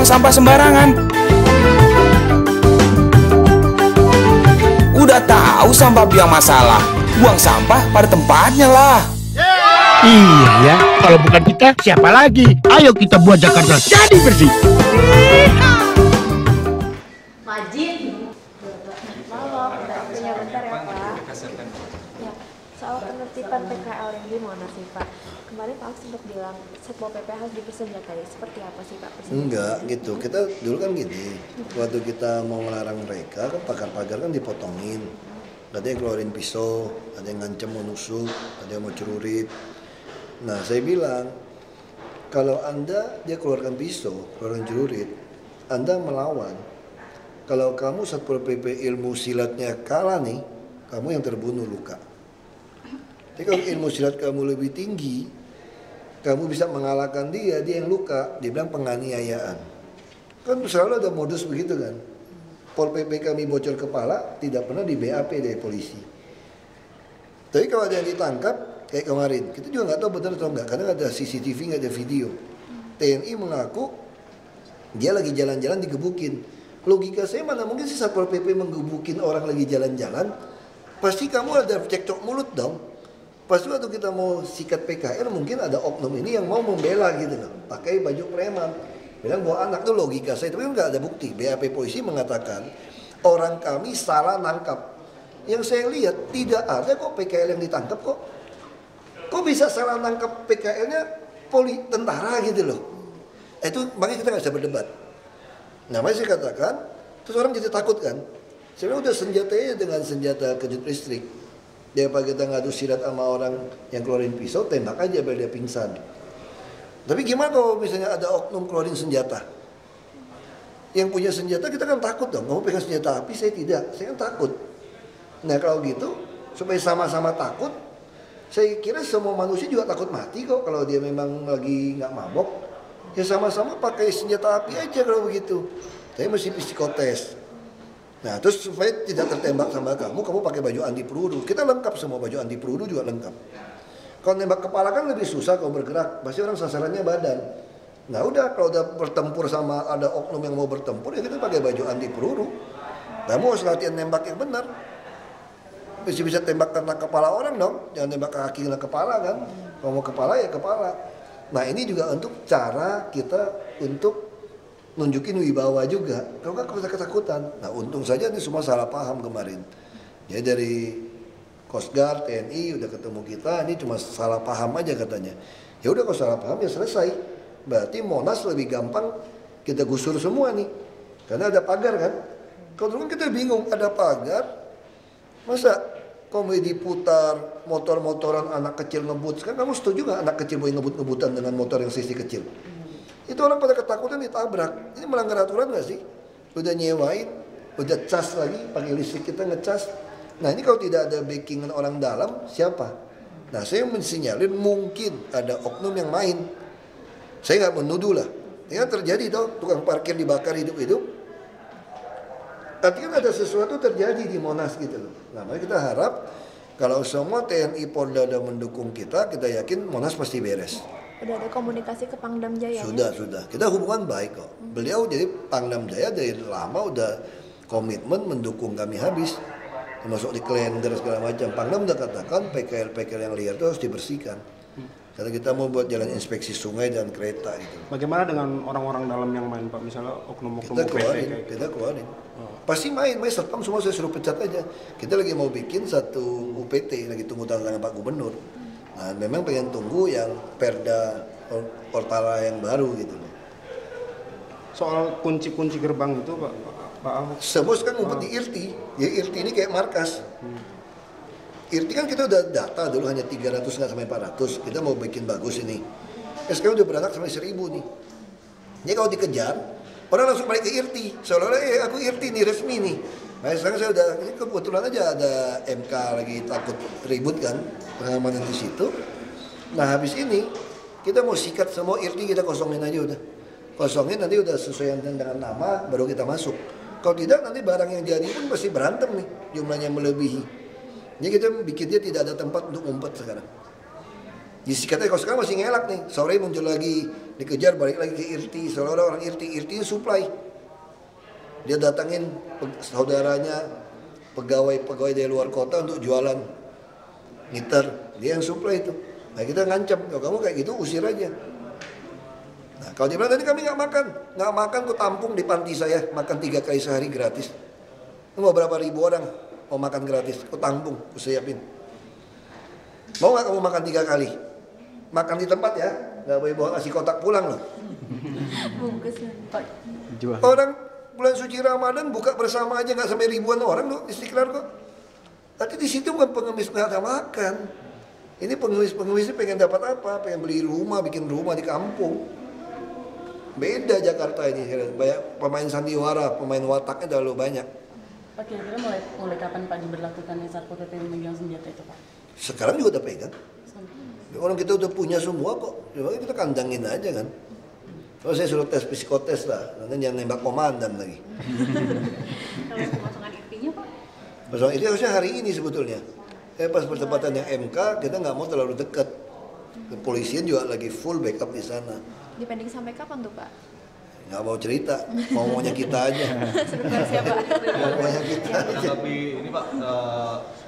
sampah sembarangan. Udah tahu sampah biang masalah, buang sampah pada tempatnya lah. Iya ya, kalau bukan kita siapa lagi? Ayo kita buat Jakarta jadi bersih. Majin. Malam, punya bentar ya Pak. Ya, soal penertiban PKL yang di Monas nih Pak. Kemarin Pak sempat bilang Satpol PP harus dipersenjatai. Seperti apa sih Pak? Enggak gitu, kita dulu kan gini. Waktu kita mau melarang mereka, kan pagar-pagar kan dipotongin. Ada yang keluarin pisau, ada yang ngancem mau nusuk, ada yang mau celurit. Nah saya bilang, kalau Anda dia keluarkan pisau, keluarkan celurit, Anda melawan. Kalau kamu Satpol PP ilmu silatnya kalah nih, kamu yang terbunuh luka. Tapi kalau ilmu silat kamu lebih tinggi, kamu bisa mengalahkan dia yang luka, dia bilang penganiayaan. Kan selalu ada modus begitu kan. Pol PP kami bocor kepala, tidak pernah di BAP dari polisi. Tapi kalau ada yang ditangkap, kayak kemarin, kita juga nggak tahu benar atau enggak, karena nggak ada CCTV, nggak ada video. TNI mengaku dia lagi jalan-jalan digebukin. Logika saya mana mungkin si Satpol PP menggebukin orang lagi jalan-jalan? Pasti kamu ada cekcok mulut dong. Pasti waktu kita mau sikat PKR mungkin ada oknum ini yang mau membela gitu loh, pakai baju preman. Bilang bawa anak tuh logika saya, tapi nggak ada bukti. BAP polisi mengatakan orang kami salah nangkap. Yang saya lihat tidak ada kok PKL yang ditangkap kok. Kok bisa salah nangkap PKL-nya tentara gitu loh. Itu makanya kita nggak bisa berdebat. Namanya saya katakan, terus orang jadi takut kan. Sebenarnya udah senjatanya dengan senjata kejut listrik. Daripada kita ngadu silat sama orang yang keluarin pisau, tembak aja biar dia pingsan. Tapi gimana kalau misalnya ada oknum keluarin senjata? Yang punya senjata kita kan takut dong. Kamu pegang senjata api, saya tidak. Saya kan takut. Nah kalau gitu, supaya sama-sama takut, saya kira semua manusia juga takut mati kok kalau dia memang lagi nggak mabok. Ya sama-sama pakai senjata api aja kalau begitu. Tapi mesti psikotes. Nah terus supaya tidak tertembak sama kamu pakai baju anti peluru. Kita lengkap semua, baju anti peluru juga lengkap. Kalau nembak kepala kan lebih susah kalau bergerak. Pasti orang sasarannya badan. Nah udah kalau udah bertempur sama ada oknum yang mau bertempur, ya kita pakai baju anti peluru. Kamu harus latihan nembak yang benar. Bisa tembak kena kepala orang dong, jangan tembak ke kaki kena kepala kan. Kalau mau kepala ya kepala. Nah ini juga untuk cara kita untuk nunjukin wibawa juga. Kalau nggak kita ketakutan. Nah untung saja ini semua salah paham kemarin. Jadi dari Coast Guard, TNI udah ketemu kita, ini cuma salah paham aja katanya. Ya udah kalau salah paham ya selesai. Berarti Monas lebih gampang kita gusur semua nih. Karena ada pagar kan. Kalau dulu kan kita bingung, ada pagar. Masa komedi putar, motor-motoran anak kecil ngebut. Sekarang kamu setuju gak anak kecil boleh ngebut-ngebutan dengan motor yang sisi kecil? Itu orang pada ketakutan ditabrak. Ini melanggar aturan gak sih? Udah nyewain, udah cas lagi, pakai listrik kita ngecas. Nah ini kalau tidak ada backingan orang dalam, siapa? Nah saya mensinyalin mungkin ada oknum yang main. Saya gak menuduh lah. Ini kan terjadi tuh, tukang parkir dibakar hidup-hidup. Artinya ada sesuatu terjadi di Monas gitu loh. Nah makanya kita harap kalau semua TNI Polda udah mendukung kita yakin Monas pasti beres. Udah ada komunikasi ke Pangdam Jaya? Sudah. Kita hubungan baik kok. Beliau jadi Pangdam Jaya dari lama udah komitmen mendukung kami habis. Termasuk di Klender segala macam. Pangdam udah katakan PKL yang liar itu harus dibersihkan. Karena kita mau buat jalan inspeksi sungai dan kereta gitu. Bagaimana dengan orang-orang dalam yang main Pak? Misalnya oknum-oknum UPT kita keluarin. Pasti main satpam semua saya suruh pecat aja. Kita lagi mau bikin satu UPT, lagi tunggu tanda tangan Pak Gubernur. Nah memang pengen tunggu yang Perda Portala yang baru gitu loh. Soal kunci-kunci gerbang itu Pak Ahok. Semua kan ngumpet di IRTI. Ya IRTI ini kayak markas. IRTI kan kita udah data dulu hanya 300 nggak sampai 400. Kita mau bikin bagus ini. Sekarang udah beranak sampai 1000 nih. Jadi kalau dikejar, orang langsung balik ke IRTI. Seolah-olah aku IRTI nih resmi nih. Nah sekarang saya udah, ini kebetulan aja ada MK lagi takut ribut kan, pengamanan di situ. Nah habis ini kita mau sikat semua IRTI, kita kosongin aja udah. Kosongin nanti udah sesuai dengan nama baru kita masuk. Kalau tidak nanti barang yang jadi pun pasti berantem nih, jumlahnya melebihi. Jadi kita bikinnya tidak ada tempat untuk ngumpet sekarang. Disikatnya kalau sekarang masih ngelak nih, sore muncul lagi dikejar balik lagi ke IRTI, seolah-olah orang IRTI supply. Dia datangin saudaranya, pegawai dari luar kota untuk jualan ngiter, dia yang supply itu. Nah kita ngancam, kalau kamu kayak gitu usir aja. Nah kalau dia bilang tadi kami nggak makan, ku tampung di panti saya, makan 3 kali sehari gratis. Mau berapa ribu orang mau makan gratis, ku tampung, ku siapin. Mau nggak kamu makan 3 kali? Makan di tempat ya, nggak boleh bawa nasi kotak pulang loh. Orang bulan suci Ramadan buka bersama aja nggak sampai ribuan orang loh Istiqlal kok. Tapi di situ bukan pengemis nggak ada makan. Ini pengemis pengen dapat apa? Pengen beli rumah, bikin rumah di kampung. Beda Jakarta ini, banyak pemain sandiwara, pemain wataknya terlalu banyak. Pak, kira-kira mulai kapan Pak diberlakukannya Satpol PP memegang senjata itu Pak? Sekarang juga udah pegang. Orang kita udah punya semua kok, cuma kita kandangin aja kan. Kalau saya suruh tes psikotes lah, nanti jangan nembak komandan lagi. Kalau pemasangan IP-nya Pak? Pemasangan itu harusnya hari ini sebetulnya. Pas pertempatan yang MK, kita nggak mau terlalu dekat. Kepolisian juga lagi full backup di sana. Dipending sampai kapan tuh Pak? Nggak mau cerita, maunya kita aja. Sebentar siapa? Maunya kita aja. Tapi ini Pak,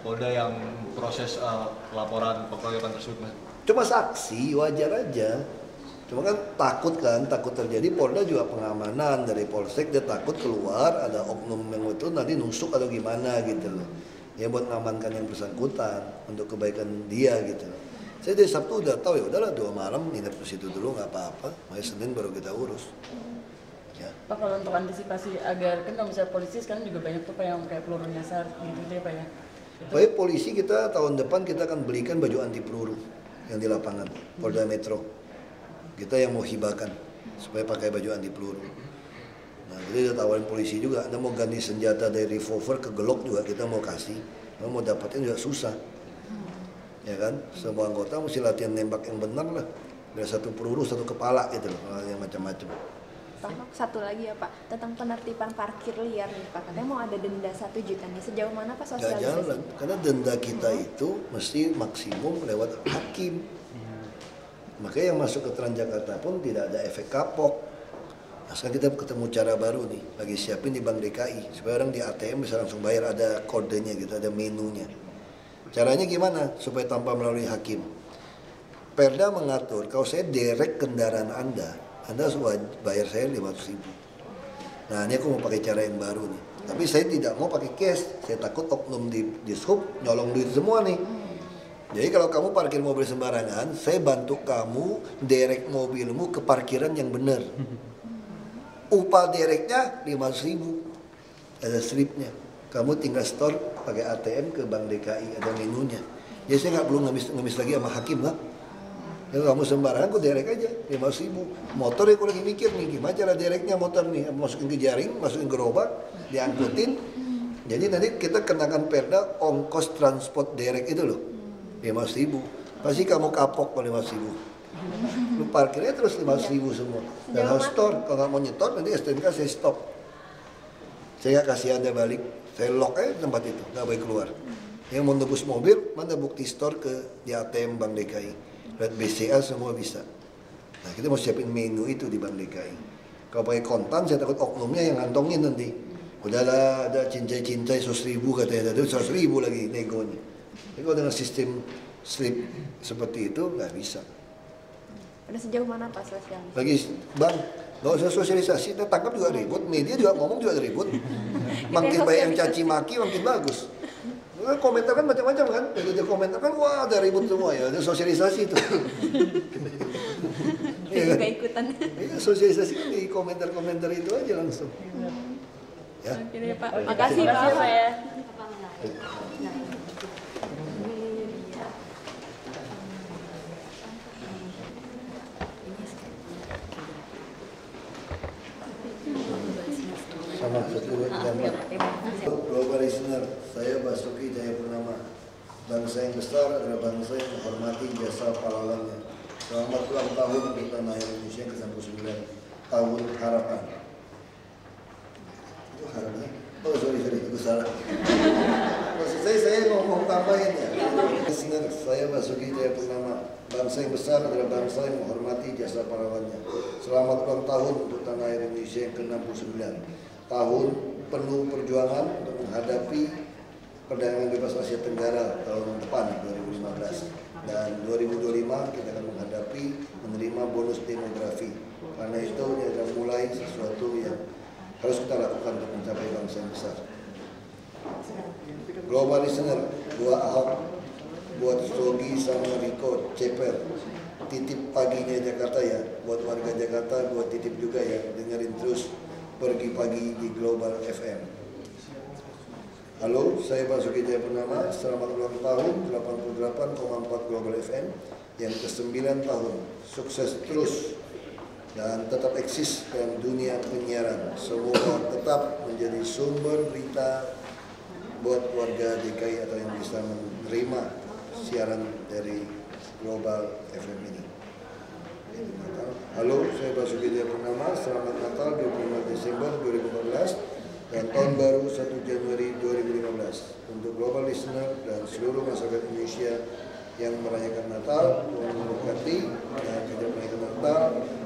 Polda yang proses laporan pengeroyokan tersebut Mas? Cuma saksi, wajar aja. Cuma kan takut terjadi. Polda juga pengamanan dari Polsek, dia takut keluar ada oknum yang itu nanti nusuk atau gimana gitu loh. Ya buat mengamankan yang bersangkutan untuk kebaikan dia gitu. Saya dari Sabtu udah tahu ya udahlah 2 malam nginep di situ dulu nggak apa-apa. Mulai Senin baru kita urus. Ya. Pak, kalau untuk antisipasi agar kan kalau misalnya polisi sekarang juga banyak tuh Pak yang kayak peluru nyasar gitu deh Pak ya. Baik polisi kita tahun depan kita akan belikan baju anti peluru yang di lapangan Polda Metro. Kita yang mau hibahkan supaya pakai baju anti peluru. Nah, jadi udah tawarin polisi juga, Anda mau ganti senjata dari revolver ke Glock juga kita mau kasih. Anda mau dapatin juga susah. Ya kan? Semua anggota mesti latihan nembak yang benar lah. Biar 1 peluru 1 kepala gitu loh, yang macam-macam. Pak, satu lagi ya Pak, tentang penertiban parkir liar nih Pak. Katanya mau ada denda 1 juta nih. Sejauh mana Pak Nggak sosialisasi? jalan, karena denda kita itu mesti maksimum lewat hakim. Makanya yang masuk ke Transjakarta pun tidak ada efek kapok. Nah, sekarang kita ketemu cara baru nih, lagi siapin di Bank DKI supaya orang di ATM bisa langsung bayar, ada kodenya gitu, ada menunya. Caranya gimana? Supaya tanpa melalui hakim. Perda mengatur kalau saya derek kendaraan Anda harus bayar saya 500.000. Nah ini aku mau pakai cara yang baru nih. Tapi saya tidak mau pakai cash, saya takut oknum di Dishub nyolong duit semua nih. Jadi kalau kamu parkir mobil sembarangan, saya bantu kamu derek mobilmu ke parkiran yang benar. Upah dereknya 500.000, ada slipnya. Kamu tinggal store pakai ATM ke Bank DKI, ada menunya. Jadi saya nggak perlu ngemis lagi sama hakim lah. Ya kamu sembarangan, aku derek aja 500.000. Motor ya aku lagi mikir nih, gimana cara dereknya motor nih? Masukin ke jaring, masukin gerobak, diangkutin. Jadi nanti kita kenakan perda ongkos transport derek itu loh, 500.000. Pasti kamu kapok kalau 500.000. Lu parkirnya terus 500.000 semua. Dan harus store, kalau nggak mau nyetor nanti STNK saya stop. Saya nggak kasih Anda balik, saya lock aja tempat itu, nggak boleh keluar. Yang mau nebus mobil, mana bukti store ke di ATM Bank DKI. Lihat BCA semua bisa. Nah kita mau siapin menu itu di Bank DKI. Kalau pakai kontan saya takut oknumnya yang ngantongin nanti. Udahlah ada cincai-cincai 100.000 katanya, ada 100.000 lagi negonya. Tapi kalau dengan sistem slip seperti itu nggak bisa. Udah sejauh mana Pak sosialisasi? Lagi Bang, nggak usah sosialisasi, kita tangkap juga ribut, media juga ngomong juga ribut. Makin banyak yang caci maki makin bagus. Komentar kan macam-macam kan, jadi komentar kan wah ada ribut semua ya, ada sosialisasi itu. Saya juga ikutan. Iya, sosialisasi kan di komentar-komentar itu aja langsung. Ya. Oke deh Pak. Makasih Pak. Ya. Sama satu gambar. Global listener, saya Basuki Cahayapurnama. Bangsa yang besar adalah bangsa yang menghormati jasa pahlawannya. Selamat ulang tahun untuk tanah air Indonesia ke-69 tahun harapan. Itu harapan? Oh sorry, itu salah. Maksud saya Saya ngomong tambahin ya. Listener, saya Basuki Cahayapurnama. Bangsa yang besar adalah bangsa yang menghormati jasa pahlawannya. Selamat ulang tahun untuk tanah air Indonesia yang ke-69. Tahun penuh perjuangan untuk menghadapi perdagangan bebas Asia Tenggara tahun depan 2015. Dan 2025 kita akan menghadapi menerima bonus demografi. Karena itu ini adalah mulai sesuatu yang harus kita lakukan untuk mencapai bangsa yang besar. Global listener, buat Ahok, buat Sogi sama Riko, Ceper, titip paginya Jakarta ya, buat warga Jakarta, buat titip juga ya, dengerin terus Pergi Pagi di Global FM. Halo, saya Basuki Cahayapurnama, selamat ulang tahun 88,4 Global FM yang ke-9 tahun, sukses terus dan tetap eksis dalam dunia penyiaran. Semoga tetap menjadi sumber berita buat warga DKI atau yang bisa menerima siaran dari Global FM ini. Halo, saya Basuki Cahayapurnama, selamat Natal 25 Desember 2014 dan tahun baru 1 Januari 2015 untuk global listener dan seluruh masyarakat Indonesia yang merayakan Natal, Tuhan memberkati dan kita merayakan Natal,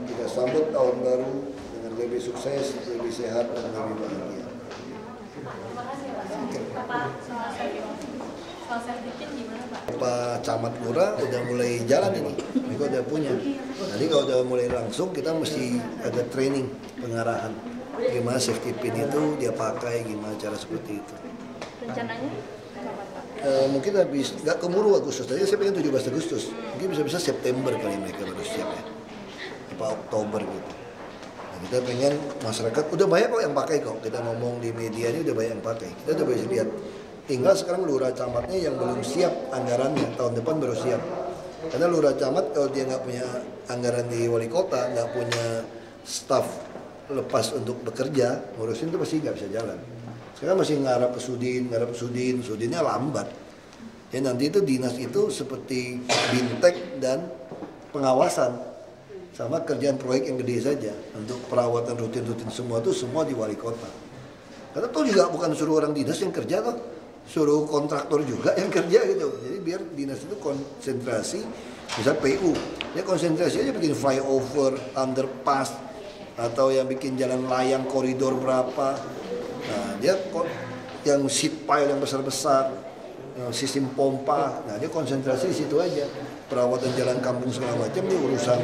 kita sambut tahun baru dengan lebih sukses, lebih sehat dan lebih bahagia. Pak Camat Lurah udah mulai jalan ini udah punya. Nanti kalau udah mulai langsung kita mesti ada training pengarahan. Gimana safety pin itu dia pakai, gimana cara seperti itu. Rencananya? Mungkin habis, nggak keburu Agustus, tadi saya pengen 17 Agustus. Mungkin bisa-bisa September kali mereka baru siap ya. Apa Oktober gitu. Nah, kita pengen masyarakat, udah banyak kok yang pakai kok. Kita ngomong di media ini udah banyak yang pakai. Kita udah bisa lihat. Tinggal sekarang lurah camatnya yang belum siap anggarannya, tahun depan baru siap. Karena lurah camat kalau dia nggak punya anggaran di wali kota, nggak punya staf lepas untuk bekerja, ngurusin itu pasti nggak bisa jalan. Sekarang masih ngarap ke Sudin, Sudinnya lambat. Ya nanti itu dinas itu seperti bintek dan pengawasan. Sama kerjaan proyek yang gede saja. Untuk perawatan rutin-rutin semua itu semua di wali kota. Karena itu juga bukan suruh orang dinas yang kerja tuh. Suruh kontraktor juga yang kerja gitu. Jadi biar dinas itu konsentrasi, misal PU, dia konsentrasi aja bikin flyover, underpass, atau yang bikin jalan layang koridor berapa. Nah dia yang seat pile yang besar-besar, sistem pompa, nah dia konsentrasi di situ aja. Perawatan jalan kampung segala macam dia urusan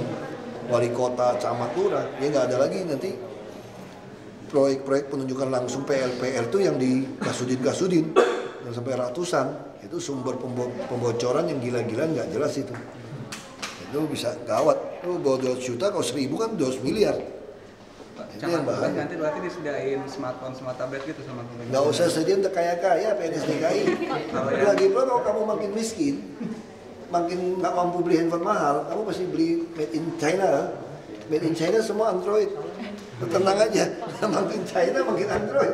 wali kota, camat, lurah. Dia nggak ada lagi nanti proyek-proyek penunjukan langsung PLPR itu yang di Kasudin yang sampai ratusan, itu sumber pembocoran yang gila-gilaan nggak jelas itu bisa gawat. Itu bawa 200 juta, kalau 1000 kan 200 miliar. Itu yang bahaya. Nanti berarti disediain smartphone, smart tablet gitu sama pemerintah. Nggak usah sediain terkaya-kaya PNS DKI. Lagi pula kalau kamu makin miskin, makin nggak mampu beli handphone mahal, kamu pasti beli made in China. Made in China semua Android. Tenang aja, makin China makin Android.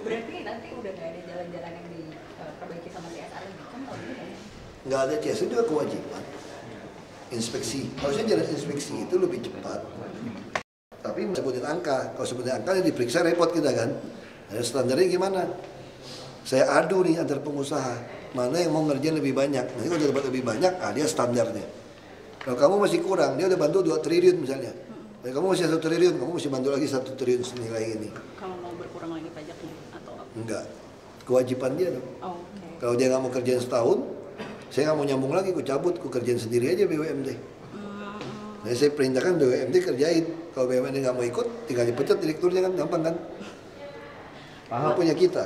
Berarti nanti udah nggak ada jalan-jalan yang diperbaiki sama CSR lagi kan tahun ini kan? Nggak ada CSR juga kewajiban. Inspeksi, harusnya jalan inspeksi itu lebih cepat. Tapi sebutin angka, kalau sebutin angka diperiksa repot kita kan. Nah, standarnya gimana? Saya adu nih antar pengusaha, mana yang mau ngerjain lebih banyak. Nanti kalau dia dapat lebih banyak, dia standarnya. Kalau kamu masih kurang, dia udah bantu 2 triliun misalnya. Nah, kamu masih 1 triliun, kamu mesti bantu lagi 1 triliun senilai ini. Kalau mau berkurang lagi pajaknya atau apa? Enggak, kewajiban dia dong. Oh, okay. Kalau dia nggak mau kerjain setahun, saya nggak mau nyambung lagi, aku cabut, aku kerjain sendiri aja BUMD. Nah, saya perintahkan BUMD kerjain. Kalau BUMD nggak mau ikut, tinggal dipecat direkturnya kan, gampang kan? Paham punya kita.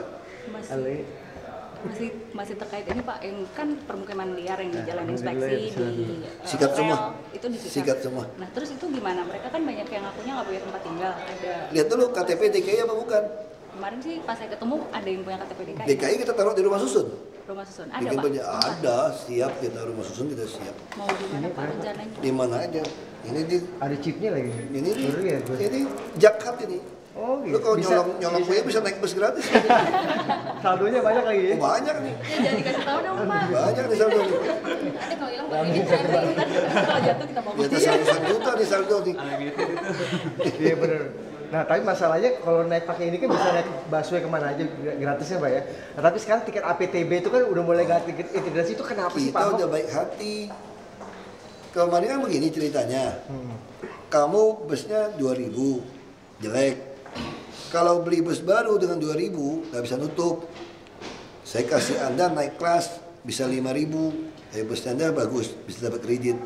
Masih terkait ini Pak, yang kan permukiman liar yang di jalan inspeksi di sikat semua. Itu sikat semua. Nah terus itu gimana? Mereka kan banyak yang ngakunya nggak punya tempat tinggal. Ada. Lihat dulu KTP DKI apa bukan? Kemarin sih pas saya ketemu ada yang punya KTP DKI. DKI kita taruh di rumah susun. Rumah susun ada bikin Pak? Ada, siap kita rumah susun kita siap. Mau di mana Pak rencananya? Di mana aja. Ini di ada chipnya lagi. Ini Jakat ini. Oh gitu. Lu kalau nyolong kue bisa naik bus gratis. Saldonya banyak lagi ya? Oh, banyak nih. Ya jangan dikasih tahu dong Pak. Banyak nih saldo nih. Nanti kalau hilang Pak, ini kalau jatuh kita mau. Di atas 100 juta nih saldo nih. Iya benar. Nah, tapi masalahnya kalau naik pakai ini kan bisa naik busway kemana aja gratisnya, Pak ya. Nah, tapi sekarang tiket APTB itu kan udah mulai ganti integrasi, itu kenapa sih, Pak? Kita udah baik hati. Kemarin kan begini ceritanya. Kamu busnya 2000, jelek. Kalau beli bus baru dengan 2000, nggak bisa nutup. Saya kasih Anda naik kelas, bisa 5000. Busnya Anda bagus, bisa dapat kredit.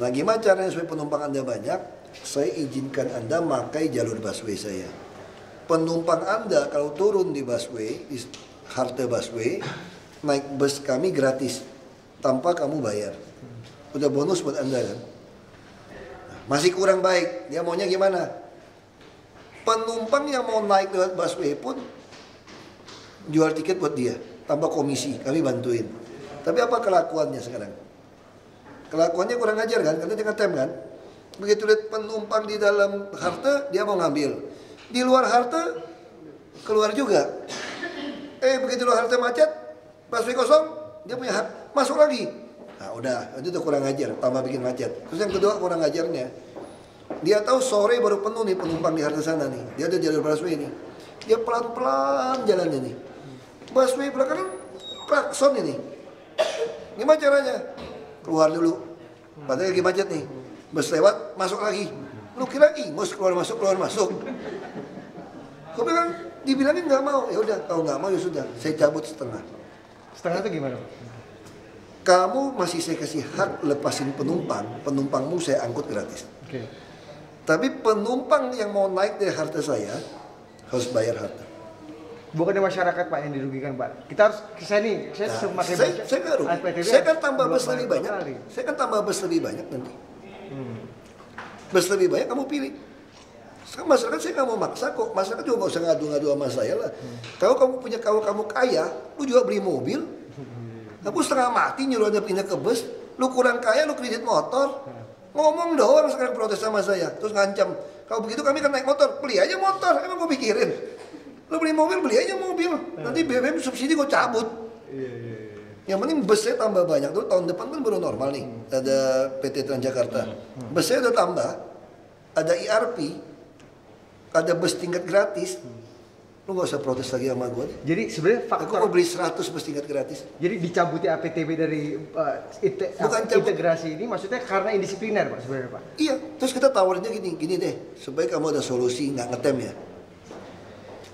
Nah, gimana caranya supaya penumpang Anda banyak? Saya izinkan Anda pakai jalur busway saya. Penumpang Anda kalau turun di busway, di halte busway, naik bus kami gratis, tanpa kamu bayar. Udah bonus buat Anda kan? Masih kurang baik, dia maunya gimana? Penumpang yang mau naik lewat busway pun jual tiket buat dia, tanpa komisi, kami bantuin. Tapi apa kelakuannya sekarang? Kelakuannya kurang ajar kan, karena dia ngetem kan? Begitu lihat penumpang di dalam halte, dia mau ngambil. Di luar halte, keluar juga. Begitu luar halte macet, busway kosong, dia punya hak, masuk lagi. Nah udah, itu udah kurang ajar, tambah bikin macet. Terus yang kedua kurang ajarnya, dia tahu sore baru penuh nih penumpang di halte sana nih. Dia ada jalur busway nih. Dia pelan-pelan jalannya nih. Busway belakang klakson ini. Gimana caranya? Keluar dulu. Padahal lagi macet nih. Bus lewat, masuk lagi. Lu kira ingus keluar masuk. Kau bilang, dibilangin nggak mau. Ya udah, kalau nggak mau ya sudah. Saya cabut setengah. Setengah itu gimana, Pak? Kamu masih saya kasih hak lepasin penumpangmu saya angkut gratis. Oke. Tapi penumpang yang mau naik dari halte saya harus bayar halte. Bukannya masyarakat, Pak, yang dirugikan, Pak. Kita harus saya semakin saya nggak rugi. Saya kan tambah bus lebih banyak. Saya kan tambah bus lebih banyak nanti. Bus lebih banyak kamu pilih. Sekarang masyarakat saya nggak mau maksa kok. Masyarakat juga nggak usah ngadu-ngadu sama saya lah. Kalau kamu kaya, lu juga beli mobil. Aku setengah mati nyuruh Anda pindah ke bus. Lu kurang kaya, lu kredit motor. Ngomong doang sekarang protes sama saya. Terus ngancam. Kalau begitu kami kan naik motor. Beli aja motor. Emang gue pikirin. Lu beli mobil, beli aja mobil. Nanti BBM subsidi gue cabut. Yang penting bus saya tambah banyak. Dulu tahun depan kan baru normal nih. Ada PT Transjakarta. Bus saya udah tambah. Ada IRP. Ada bus tingkat gratis. Lu gak usah protes lagi sama gue. Jadi sebenarnya faktor... Aku mau beli 100 bus tingkat gratis. Jadi dicabuti APTB dari integrasi ini maksudnya karena indisipliner, Pak, sebenarnya, Pak? Iya, terus kita tawarinnya gini deh. Supaya kamu ada solusi, nggak ngetem ya.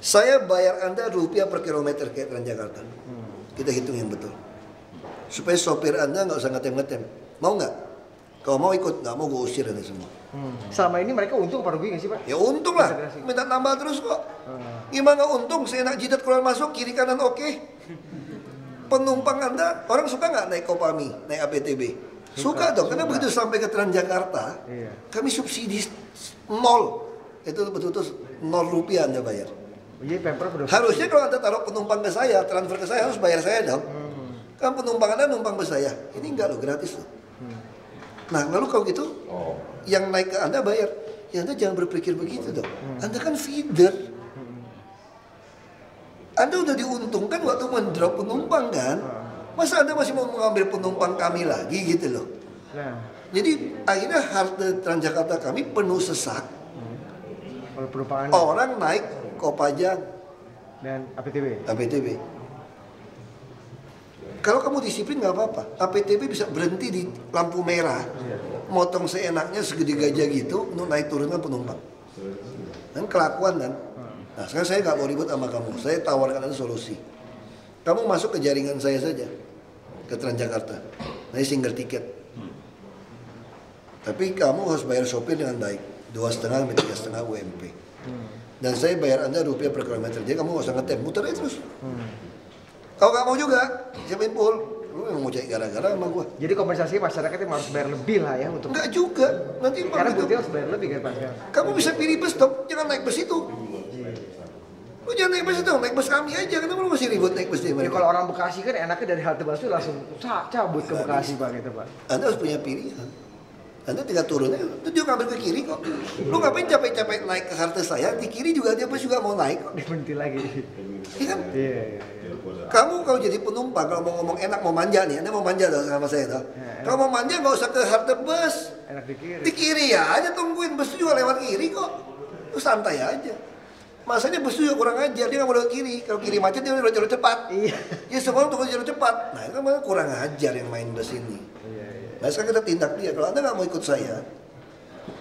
Saya bayar Anda rupiah per kilometer kayak Transjakarta. Kita hitung yang betul. Supaya sopir Anda nggak usah ngetem-ngetem. Mau nggak? Kalau mau ikut, nggak mau gue usir Anda semua. Selama ini mereka untung apa rugi nggak sih, Pak? Ya untung lah, minta tambah terus kok. Gimana untung, saya nak jidat keluar masuk, kiri kanan oke. Penumpang Anda, orang suka nggak naik Kopami, naik APTB? Suka dong, karena begitu sampai ke Transjakarta, kami subsidi nol. Itu betul-betul 0 rupiah Anda bayar. Harusnya kalau Anda taruh penumpang ke saya, transfer ke saya, harus bayar saya dong. Kan penumpang Anda numpang ke saya, ini enggak loh, gratis loh. Nah lalu kalau gitu, yang naik ke Anda bayar. Ya Anda jangan berpikir begitu dong. Anda kan feeder. Anda udah diuntungkan waktu mendrop penumpang kan. Masa Anda masih mau mengambil penumpang kami lagi gitu loh. Jadi akhirnya halte Transjakarta kami penuh sesak. Orang naik Kopaja dan APTB. Kalau kamu disiplin nggak apa-apa. APTB bisa berhenti di lampu merah, motong seenaknya segede gajah gitu, untuk naik turunkan penumpang. Dan kelakuan kan. Nah sekarang saya nggak mau ribut sama kamu. Saya tawarkan ada solusi. Kamu masuk ke jaringan saya saja, ke Transjakarta. Nah single tiket. Tapi kamu harus bayar sopir dengan baik. 2,5 sampai 3,5 UMP. Dan saya bayar Anda rupiah per kilometer. Jadi kamu nggak usah ngetem, muter aja terus. Kalau nggak mau juga, siapin pul. Lu yang mau cari gara-gara sama gua. Jadi kompensasi masyarakat yang harus bayar lebih lah ya untuk. Nggak juga. Nanti karena berarti harus bayar lebih kan Pak. Kamu bisa pilih bus dong, jangan naik bus itu. Lu jangan naik bus itu, naik bus kami aja. Kenapa lu masih ribut naik bus dia? Ya kalau orang Bekasi kan enaknya dari halte busway langsung cabut ke Bekasi Pak gitu Pak. Anda harus punya pilihan. Anda tinggal turunnya, itu dia ngambil ke kiri kok. Lu ngapain capek-capek naik ke halte saya? Di kiri juga dia bus juga mau naik kok. Berhenti lagi. Iya kan? Iya. Kamu kalau jadi penumpang, kalau mau ngomong enak, mau manja nih, Anda mau manja tuh sama saya tuh. Kalau mau manja nggak usah ke halte bus. Enak di kiri. Di kiri ya aja tungguin, bus juga lewat kiri kok. Lu santai aja. Masanya bus juga kurang ajar, dia nggak mau lewat kiri. Kalau kiri macet dia udah jalur cepat. Iya. Ya semua untuk jalur cepat. Nah itu kan kurang ajar yang main bus ini. Nah sekarang kita tindak dia. Kalau Anda nggak mau ikut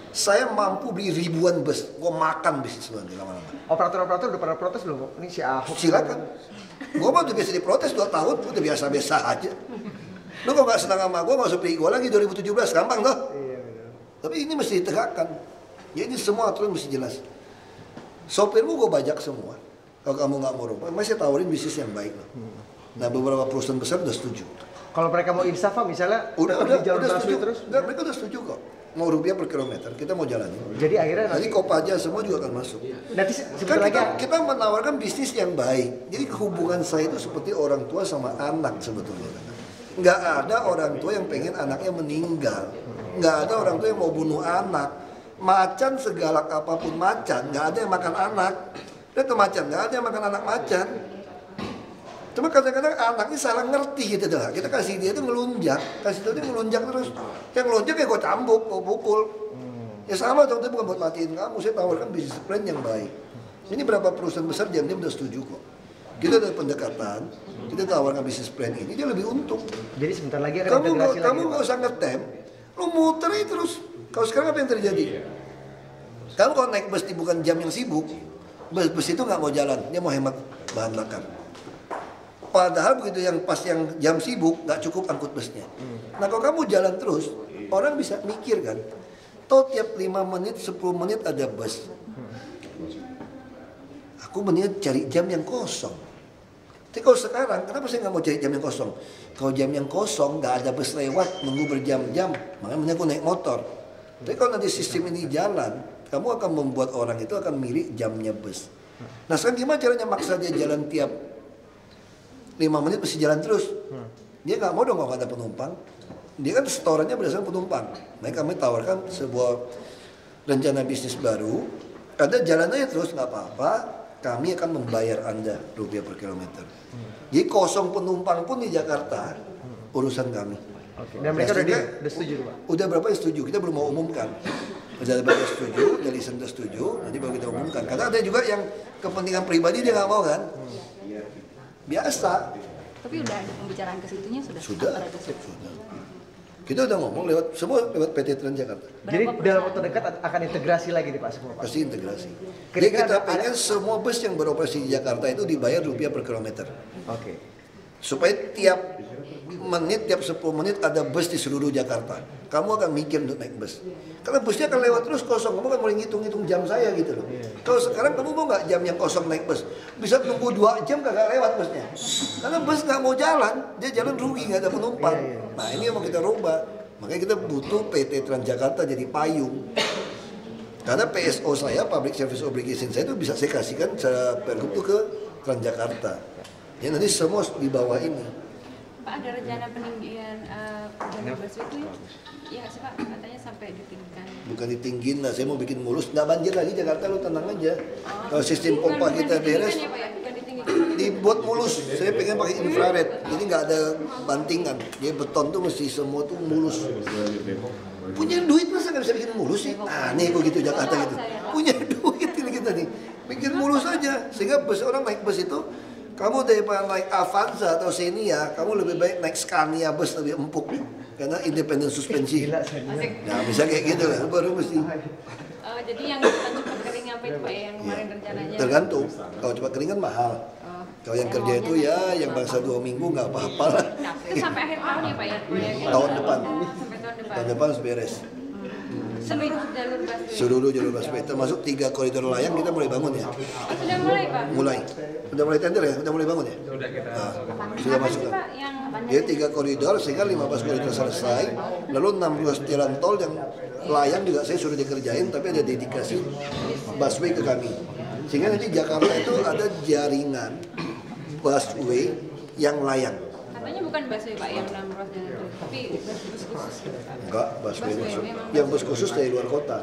saya mampu beli ribuan bus. Gue makan bisnis lu nanti lama-lama. Operator-operator udah pada protes belum? Ini si Ahok. Silakan. Gue mah udah biasa diprotes 2 tahun, udah biasa-biasa aja. Lu kalau nggak senang sama gue, nggak usah pilih gue lagi 2017, gampang toh. Iya benar. Tapi ini mesti ditegakkan. Ya ini semua aturan mesti jelas. Sopirmu gue bajak semua. Kalau kamu nggak mau rubah, masih tawarin bisnis yang baik loh. Nah beberapa perusahaan besar udah setuju. Kalau mereka mau insafa misalnya, udah setuju terus. Enggak, mereka udah setuju kok. Mau rupiah per kilometer, kita mau jalanin. Jadi akhirnya nanti Kopaja semua juga akan masuk. Nanti kan kita menawarkan bisnis yang baik. Jadi hubungan saya itu seperti orang tua sama anak sebetulnya. Nggak ada orang tua yang pengen anaknya meninggal. Nggak ada orang tua yang mau bunuh anak. Macan segalak apapun macan, nggak ada yang makan anak. Lihat tuh macan, nggak ada yang makan anak macan. Cuma kadang-kadang anaknya salah ngerti gitu dah. Kita kasih dia tuh ngelunjak, kasih dia ngelunjak terus. Yang ngelunjak kayak gue cambuk, gue pukul. Ya sama dong, tapi bukan buat matiin kamu. Saya tawarkan bisnis plan yang baik. Ini berapa perusahaan besar diam-diam udah setuju kok. Kita ada pendekatan, kita tawarkan bisnis plan ini, dia lebih untung. Jadi sebentar lagi akan integrasi lagi. Kamu nggak usah ngetem, lu muter aja terus. Kalau sekarang apa yang terjadi? Kamu kalau naik bus di bukan jam yang sibuk, bus itu nggak mau jalan, dia mau hemat bahan bakar. Padahal begitu yang pas yang jam sibuk nggak cukup angkut busnya. Nah kalau kamu jalan terus, orang bisa mikir kan, toh tiap 5 menit, 10 menit ada bus. Aku mendingan cari jam yang kosong. Tapi kalau sekarang, kenapa saya nggak mau cari jam yang kosong? Kalau jam yang kosong nggak ada bus lewat, nunggu berjam-jam, makanya aku naik motor. Tapi kalau nanti sistem ini jalan, kamu akan membuat orang itu akan milih jamnya bus. Nah sekarang gimana caranya maksa dia jalan tiap 5 menit mesti jalan terus? Dia nggak mau dong kalau nggak ada penumpang. Dia kan setorannya berdasarkan penumpang. Mereka kami tawarkan sebuah rencana bisnis baru. Ada jalan aja terus nggak apa-apa. Kami akan membayar Anda rupiah per kilometer. Jadi kosong penumpang pun di Jakarta urusan kami. Oke. Dan mereka udah setuju Pak? Udah berapa yang setuju? Kita belum mau umumkan. Udah berapa yang setuju, dari lisan udah setuju, nanti baru kita umumkan. Karena ada juga yang kepentingan pribadi dia nggak mau kan? Biasa. Tapi udah ada pembicaraan ke situnya sudah. Kita udah ngomong semua lewat PT Transjakarta. Jadi dalam waktu dekat akan integrasi lagi nih Pak semua Pak? Pasti integrasi. Jadi kita pengen semua bus yang beroperasi di Jakarta itu dibayar rupiah per kilometer. Oke. Supaya tiap menit, tiap 10 menit ada bus di seluruh Jakarta. Kamu akan mikir untuk naik bus. Karena busnya akan lewat terus kosong. Kamu kan mulai ngitung-ngitung jam saya gitu loh. Kalau sekarang kamu mau nggak jam yang kosong naik bus? Bisa nunggu 2 jam kagak lewat busnya. Karena bus nggak mau jalan, dia jalan rugi nggak ada penumpang. Nah ini yang mau kita rubah. Makanya kita butuh PT Transjakarta jadi payung. Karena PSO saya, Public Service Obligation saya itu bisa saya kasihkan secara pergub itu ke Transjakarta. Ya nanti semua di bawah ini. Pak ada rencana peninggian harga busway itu ya nggak sih Pak? Katanya sampai ditinggikan. Bukan ditinggiin lah, saya mau bikin mulus. Nggak banjir lagi Jakarta, lu tenang aja. Kalau sistem pompa kita beres, ya, Pak, ya? dibuat mulus. Saya pengen pakai infrared, jadi nggak ada bantingan. Jadi beton tuh mesti semua tuh mulus. Punya duit masa nggak bisa bikin mulus sih? Aneh kok gitu Jakarta gitu. Punya duit ini kita nih, bikin mulus aja. Sehingga bus orang naik bus itu, kamu daripada naik Avanza atau Xenia, kamu lebih baik naik Scania bus lebih empuk. Karena independen suspensi. Nah bisa kayak gitu kan, baru mesti. Jadi yang cepat kering apa itu Pak yang kemarin rencananya? Tergantung, kalau cepat kering kan mahal. Kalau yang kerja itu ya yang bangsa 2 minggu nggak apa-apa lah. Itu sampai akhir tahun ya Pak ya? Tahun depan. Sampai tahun depan. Tahun depan harus beres. Seluruh jalur busway. Seluruh jalur busway, termasuk 3 koridor layang kita mulai bangun ya. Sudah mulai Pak? Mulai. Udah mulai tender ya? Udah mulai bangun ya? Sudah kita. Sudah masuk kan? Jadi 3 koridor sehingga 15 koridor selesai. Lalu 16 jalan tol yang layang juga saya suruh dikerjain, tapi ada dedikasi busway ke kami. Sehingga nanti Jakarta itu ada jaringan busway yang layang. Katanya bukan busway Pak yang 6 ruas jalan tol, tapi bus khusus. Enggak, busway masuk. Yang bus khusus dari luar kota.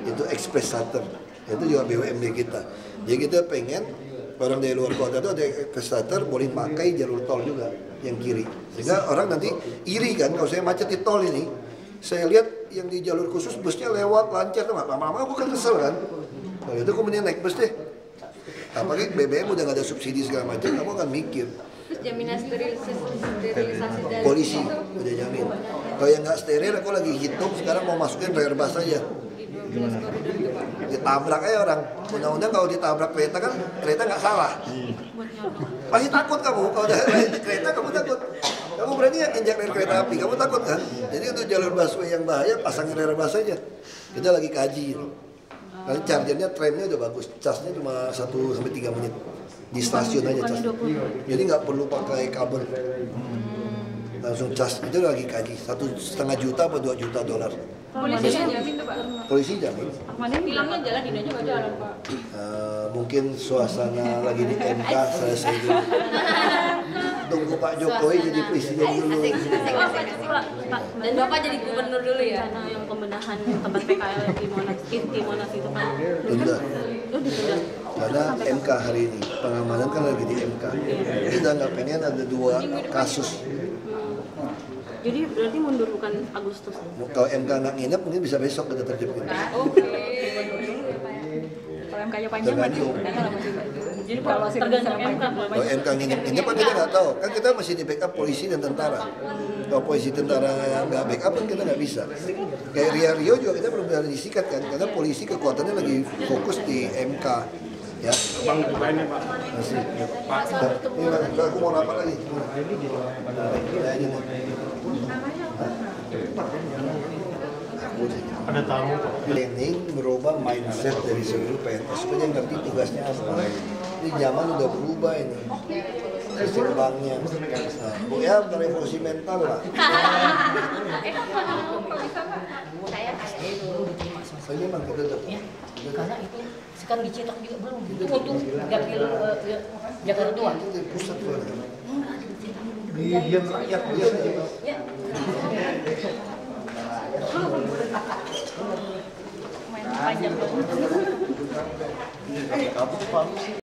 Itu express charter. Itu juga BUMD kita. Jadi kita pengen orang dari luar kota itu ada express charter boleh pakai jalur tol juga yang kiri. Sehingga orang nanti iri kan kalau saya macet di tol ini. Saya lihat yang di jalur khusus busnya lewat lancar tuh, lama-lama aku kan kesel kan. Kalau itu kemudian naik bus deh. Apalagi BBM udah nggak ada subsidi segala macam, kamu akan mikir. Terus jaminan sterilisasi dari Polisi udah jamin. Kalau yang nggak steril, aku lagi hitung sekarang mau masukin rerbas aja. di 12 koridor itu Pak. Ditabrak aja orang. Undang-undang kalau ditabrak kereta kan kereta nggak salah. Buat nyolong. Pasti takut kamu kalau udah di kereta kamu takut. Kamu berani ya injak rel kereta api, kamu takut kan? Jadi untuk jalur busway yang bahaya pasang rerbas aja. Kita lagi kaji. Nanti chargernya trennya udah bagus, casnya cuma 1-3 menit di stasiun aja cas. Jadi nggak perlu pakai kabel. Langsung cas, itu lagi kaji 1,5 juta atau 2 juta dolar. Polisi yang jamin tuh Pak. Polisi jamin. Bilangnya jalan ini aja nggak jalan Pak. Mungkin suasana lagi di MK selesai dulu. Tunggu Pak Jokowi jadi presiden dulu. Dan Bapak jadi gubernur dulu ya. Karena yang pembenahan tempat PKL di Monas itu kan. Tunda. Oh, ditunda. Karena MK hari ini, pengamanan kan lagi di MK. Kita nggak pengen ada 2 kasus. Jadi berarti mundur bukan Agustus. Kalau MK nggak nginep mungkin bisa besok kita terjepit. Oke. Kalau MK-nya panjang berarti jadi kalau tergantung MK. Kalau MK nginep kan kita nggak tahu. Kan kita masih di backup polisi dan tentara. Kalau polisi tentara nggak backup kan kita nggak bisa. Kayak Rio juga kita belum bisa disikat kan, karena polisi kekuatannya lagi fokus di MK. Ya. Bang juga ini Pak. Masih. Pak. Ini aku mau rapat lagi. Ada tamu Pak. Planning merubah mindset dari seluruh PNS supaya dia ngerti tugasnya apa. Ini zaman udah berubah ini. Sistem banknya. Nah, ya revolusi mental lah. Oh, ini memang kita udah. Karena itu sekarang dicetak juga belum. Itu waktu Jakil Jakarta tua. Itu di pusat tuh. Diam rakyat. Ya. Main panjang banget.